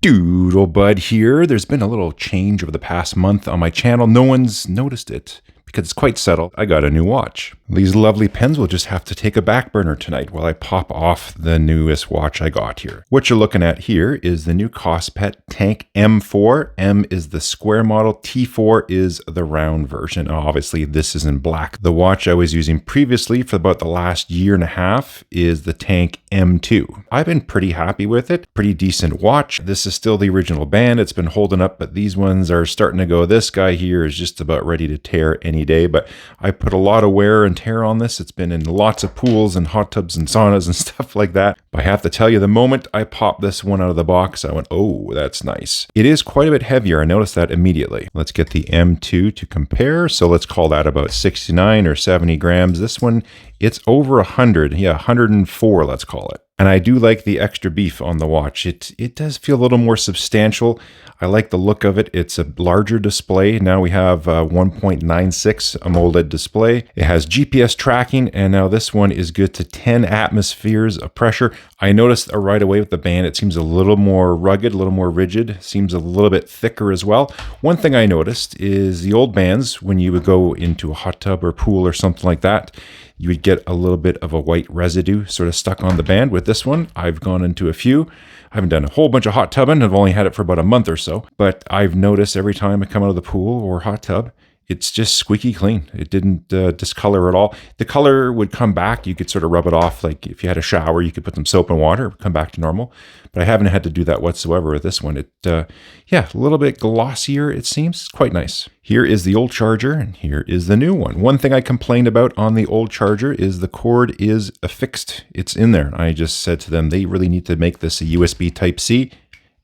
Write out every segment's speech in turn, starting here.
Doodlebud here. There's been a little change over the past month on my channel. No one's noticed it because it's quite subtle. I got a new watch. These lovely pens will just have to take a back burner tonight while I pop off the newest watch I got here. What you're looking at here is the new KOSPET TANK M4. M is the square model, T4 is the round version. Obviously, this is in black. The watch I was using previously for about the last year and a half is the TANK M2. I've been pretty happy with it. Pretty decent watch. This is still the original band. It's been holding up, but these ones are starting to go. This guy here is just about ready to tear any day, but I put a lot of wear and tear on this. It's been in lots of pools and hot tubs and saunas and stuff like that. But I have to tell you, the moment I popped this one out of the box, I went, oh, that's nice. It is quite a bit heavier. I noticed that immediately. Let's get the M2 to compare. So let's call that about 69 or 70 grams. This one, it's over 100. Yeah, 104, let's call it. And I do like the extra beef on the watch. It does feel a little more substantial. I like the look of it. It's a larger display. Now we have 1.96 AMOLED display. It has GPS tracking, and now this one is good to 10 atmospheres of pressure. I noticed right away with the band, it seems a little more rugged, a little more rigid, seems a little bit thicker as well. One thing I noticed is the old bands, when you would go into a hot tub or pool or something like that, you would get a little bit of a white residue sort of stuck on the band. With this one, I've gone into a few. I haven't done a whole bunch of hot tubbing. I've only had it for about a month or so, but I've noticed every time I come out of the pool or hot tub, it's just squeaky clean. It didn't discolor at all. The color would come back. You could sort of rub it off. Like if you had a shower, you could put some soap and water, it would come back to normal. But I haven't had to do that whatsoever with this one. Yeah, a little bit glossier, it seems. Quite nice. Here is the old charger, and here is the new one. One thing I complained about on the old charger is the cord is affixed. It's in there. I just said to them, they really need to make this a USB Type-C.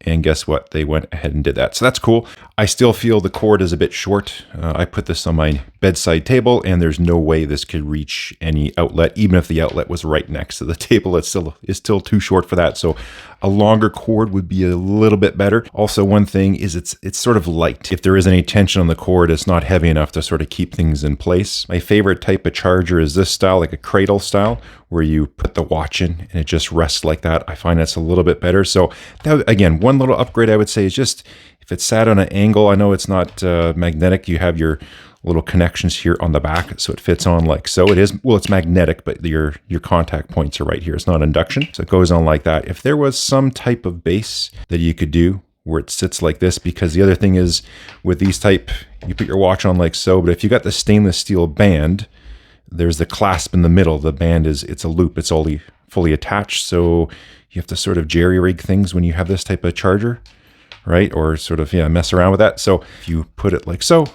And guess what? They went ahead and did that. So that's cool. I still feel the cord is a bit short. I put this on my bedside table, and there's no way this could reach any outlet. Even if the outlet was right next to the table, it's still too short for that. So a longer cord would be a little bit better. Also, one thing is it's sort of light. If there is any tension on the cord, it's not heavy enough to sort of keep things in place. My favorite type of charger is this style, like a cradle style, where you put the watch in and it just rests like that. I find that's a little bit better. So that, again, one little upgrade I would say is just if it's sat on an angle, I know it's not magnetic. You have your little connections here on the back, so it fits on like so. It is, well, it's magnetic, but your contact points are right here. It's not induction, so it goes on like that. If there was some type of base that you could do where it sits like this, because the other thing is with these type, you put your watch on like so, but if you got the stainless steel band, there's the clasp in the middle. The band it's a loop. It's only fully attached, so you have to sort of jerry-rig things when you have this type of charger, right? Or sort of, yeah, mess around with that. So if you put it like so,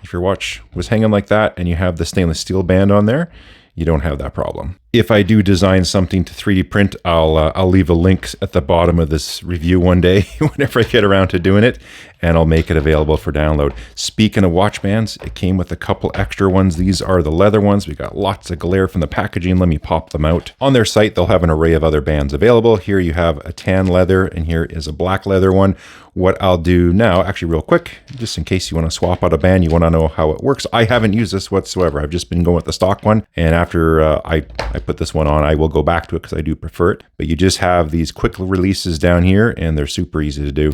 if your watch was hanging like that and you have the stainless steel band on there, you don't have that problem. If I do design something to 3D print, I'll leave a link at the bottom of this review one day whenever I get around to doing it, and I'll make it available for download. Speaking of watch bands, it came with a couple extra ones. These are the leather ones. We got lots of glare from the packaging. Let me pop them out. On their site, they'll have an array of other bands available. Here you have a tan leather, and here is a black leather one. What I'll do now, actually real quick, just in case you want to swap out a band, you want to know how it works. I haven't used this whatsoever. I've just been going with the stock one, and after I put this one on, I will go back to it because I do prefer it. But you just have these quick releases down here, and they're super easy to do.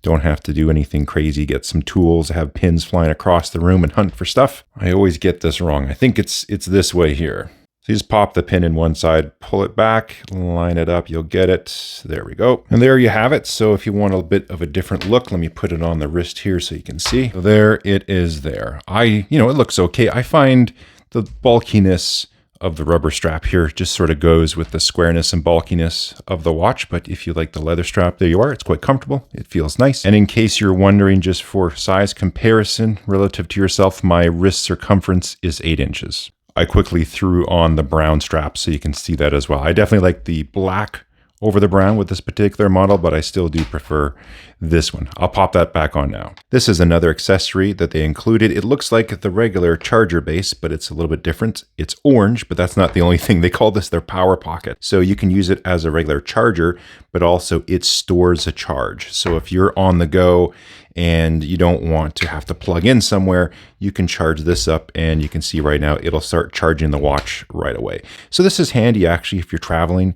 Don't have to do anything crazy. Get some tools, have pins flying across the room and hunt for stuff. I always get this wrong. I think it's this way here. So you just pop the pin in one side, pull it back, line it up, you'll get it. There we go. And there you have it. So if you want a bit of a different look, let me put it on the wrist here so you can see. So there it is there. It looks okay. I find the bulkiness of the rubber strap here just sort of goes with the squareness and bulkiness of the watch. But if you like the leather strap, there you are. It's quite comfortable. It feels nice. And in case you're wondering, just for size comparison relative to yourself, my wrist circumference is 8 inches. I quickly threw on the brown strap so you can see that as well. I definitely like the black over the brown with this particular model, but I still do prefer this one. I'll pop that back on now. This is another accessory that they included. It looks like the regular charger base, but it's a little bit different. It's orange, but that's not the only thing. They call this their power pocket. So you can use it as a regular charger, but also it stores a charge. So if you're on the go and you don't want to have to plug in somewhere, you can charge this up, and you can see right now it'll start charging the watch right away. So this is handy actually if you're traveling.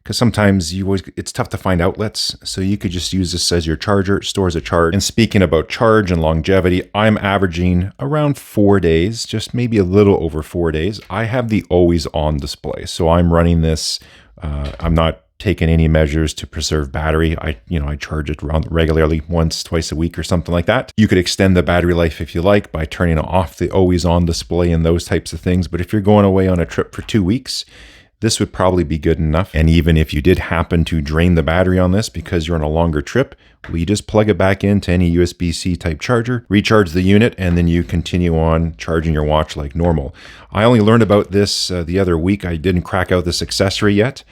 because sometimes it's tough to find outlets. So you could just use this as your charger. It stores a charge. And speaking about charge and longevity, I'm averaging around 4 days, just maybe a little over 4 days. I have the always on display. So I'm running this. I'm not taking any measures to preserve battery. I charge it around regularly, once, twice a week or something like that. You could extend the battery life if you like by turning off the always on display and those types of things. But if you're going away on a trip for 2 weeks, this would probably be good enough. And even if you did happen to drain the battery on this because you're on a longer trip, well, you just plug it back into any USB-C type charger, recharge the unit, and then you continue on charging your watch like normal. I only learned about this the other week. I didn't crack out this accessory yet.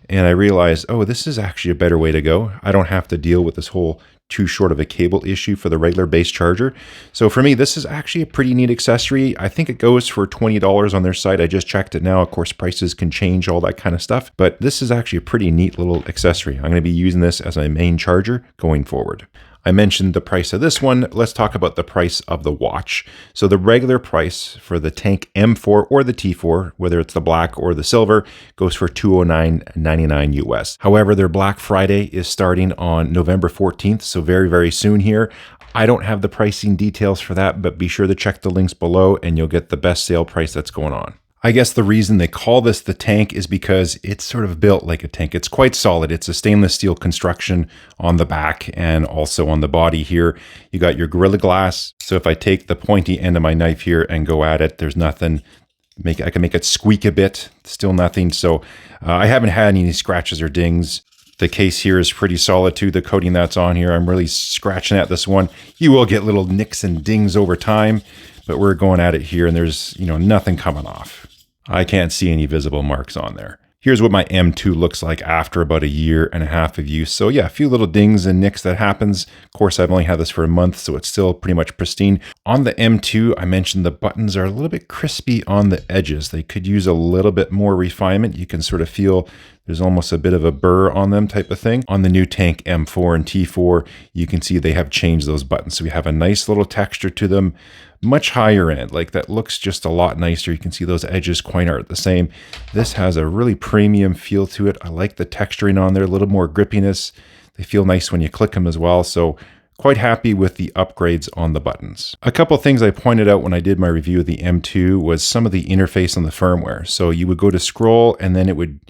And I realized, oh, this is actually a better way to go. I don't have to deal with this whole too short of a cable issue for the regular base charger. So for me, this is actually a pretty neat accessory. I think it goes for $20 on their site. I just checked it now. Of course, prices can change, all that kind of stuff. But this is actually a pretty neat little accessory. I'm going to be using this as my main charger going forward. I mentioned the price of this one. Let's talk about the price of the watch. So the regular price for the Tank M4 or the T4, whether it's the black or the silver, goes for $209.99 US. However, their Black Friday is starting on November 14th, so very, very soon here. I don't have the pricing details for that, but be sure to check the links below and you'll get the best sale price that's going on. I guess the reason they call this the tank is because it's sort of built like a tank. It's quite solid. It's a stainless steel construction on the back and also on the body here. You got your Gorilla Glass. So if I take the pointy end of my knife here and go at it, there's nothing. I can make it squeak a bit, still nothing. So I haven't had any scratches or dings. The case here is pretty solid too. The coating that's on here, I'm really scratching at this one. You will get little nicks and dings over time, but we're going at it here and there's, nothing coming off. I can't see any visible marks on there. Here's what my M2 looks like after about 1.5 years of use. So yeah, a few little dings and nicks that happens. Of course, I've only had this for a month, so it's still pretty much pristine. On the M2, I mentioned the buttons are a little bit crispy on the edges. They could use a little bit more refinement. You can sort of feel there's almost a bit of a burr on them type of thing. On the new Tank M4 and T4, you can see they have changed those buttons. So we have a nice little texture to them, much higher end. Like that looks just a lot nicer. You can see those edges quite aren't the same. This has a really premium feel to it. I like the texturing on there, a little more grippiness. They feel nice when you click them as well. So quite happy with the upgrades on the buttons. A couple of things I pointed out when I did my review of the M2 was some of the interface on the firmware. So you would go to scroll and then it would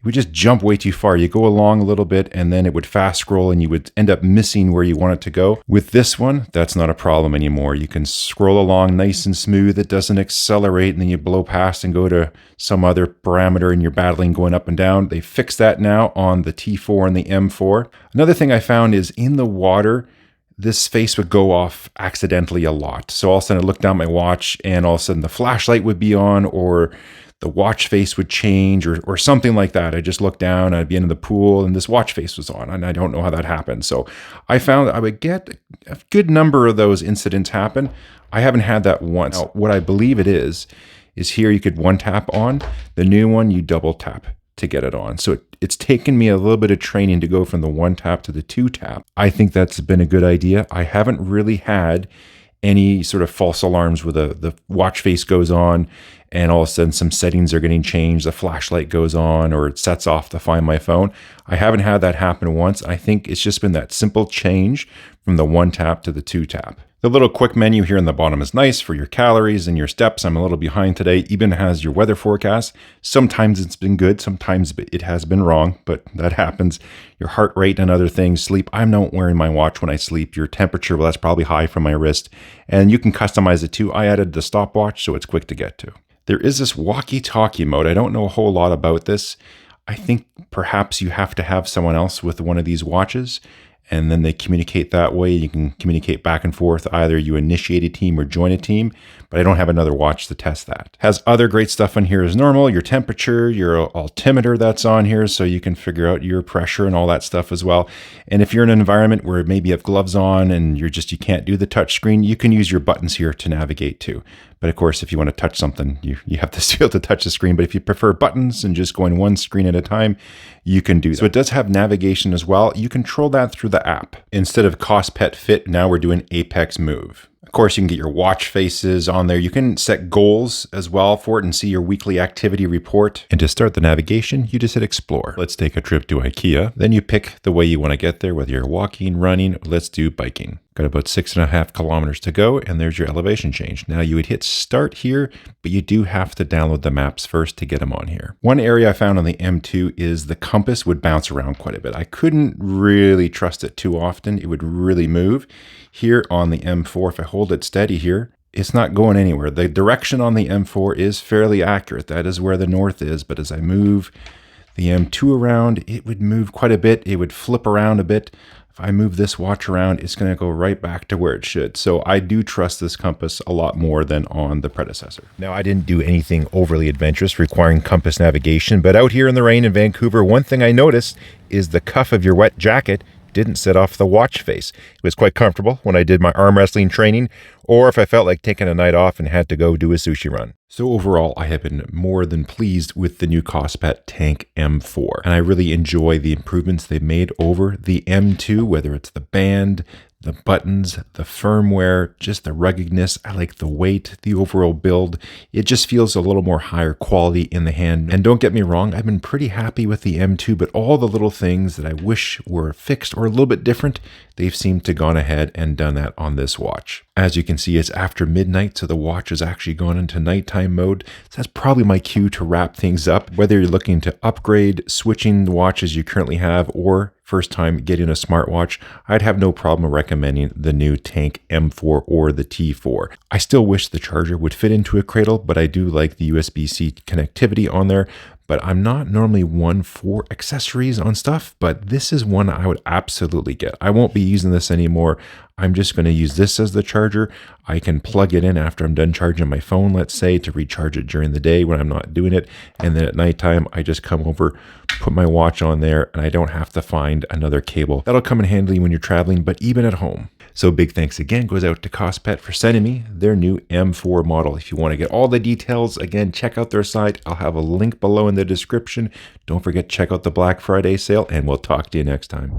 just jump way too far. You go along a little bit and then it would fast scroll and you would end up missing where you want it to go. With this one, that's not a problem anymore. You can scroll along nice and smooth. It doesn't accelerate and then you blow past and go to some other parameter and you're battling going up and down. They fixed that now on the T4 and the M4. Another thing I found is in the water, this face would go off accidentally a lot. So all of a sudden I looked down at my watch and all of a sudden the flashlight would be on or the watch face would change or something like that. I just looked down, I'd be in the pool and this watch face was on and I don't know how that happened. So I found that I would get a good number of those incidents happen. I haven't had that once. Now, what I believe it is here you could one tap on. The new one, you double tap to get it on. So it's taken me a little bit of training to go from the one tap to the two tap. I think that's been a good idea. I haven't really had any sort of false alarms where the watch face goes on and all of a sudden some settings are getting changed, the flashlight goes on or it sets off to find my phone. I haven't had that happen once. I think it's just been that simple change from the one tap to the two tap. The little quick menu here in the bottom is nice for your calories and your steps. I'm a little behind today. Even has your weather forecast. Sometimes it's been good, sometimes it has been wrong, but that happens. Your heart rate and other things. Sleep. I'm not wearing my watch when I sleep. Your temperature, well, that's probably high from my wrist. And you can customize it too. I added the stopwatch, so it's quick to get to. There is this walkie-talkie mode. I don't know a whole lot about this. I think perhaps you have to have someone else with one of these watches and then they communicate that way. You can communicate back and forth. Either you initiate a team or join a team, but I don't have another watch to test that. Has other great stuff on here as normal, your temperature, your altimeter that's on here, so you can figure out your pressure and all that stuff as well. And if you're in an environment where maybe you have gloves on and you can't do the touch screen, you can use your buttons here to navigate too. But of course, if you want to touch something, you have to be able to touch the screen. But if you prefer buttons and just going one screen at a time, you can do that. So it does have navigation as well. You control that through the app. Instead of KOSPET Fit, now we're doing Apex Move. Of course, you can get your watch faces on there. You can set goals as well for it and see your weekly activity report. And to start the navigation, you just hit explore. Let's take a trip to IKEA. Then you pick the way you want to get there, whether you're walking, running, let's do biking. Got about 6.5 kilometers to go, and there's your elevation change. Now you would hit start here, but you do have to download the maps first to get them on here. One area I found on the M2 is the compass would bounce around quite a bit. I couldn't really trust it too often. It would really move. Here on the M4, if I hold it steady here, it's not going anywhere. The direction on the M4 is fairly accurate. That is where the north is, but as I move the M2 around, it would move quite a bit. It would flip around a bit. If I move this watch around, it's going to go right back to where it should. So I do trust this compass a lot more than on the predecessor. Now, I didn't do anything overly adventurous requiring compass navigation, but out here in the rain in Vancouver, one thing I noticed is the cuff of your wet jacket didn't set off the watch face. It was quite comfortable when I did my arm wrestling training, or if I felt like taking a night off and had to go do a sushi run. So overall, I have been more than pleased with the new KOSPET Tank M4, and I really enjoy the improvements they've made over the M2, whether it's the band, the buttons, the firmware, just the ruggedness. I like the weight, the overall build. It just feels a little more higher quality in the hand. And don't get me wrong, I've been pretty happy with the M2, but all the little things that I wish were fixed or a little bit different, they've seemed to gone ahead and done that on this watch. As you can see, it's after midnight, so the watch has actually gone into nighttime mode. So that's probably my cue to wrap things up. Whether you're looking to upgrade, switching the watches you currently have, or first time getting a smartwatch, I'd have no problem recommending the new Tank M4 or the T4. I still wish the charger would fit into a cradle, but I do like the USB-C connectivity on there. But I'm not normally one for accessories on stuff, but this is one I would absolutely get. I won't be using this anymore. I'm just going to use this as the charger. I can plug it in after I'm done charging my phone, let's say, to recharge it during the day when I'm not doing it. And then at nighttime, I just come over, put my watch on there, and I don't have to find another cable. That'll come in handy when you're traveling, but even at home. So big thanks again goes out to KOSPET for sending me their new M4 model. If you want to get all the details, again, check out their site. I'll have a link below in the description. Don't forget, check out the Black Friday sale, and we'll talk to you next time.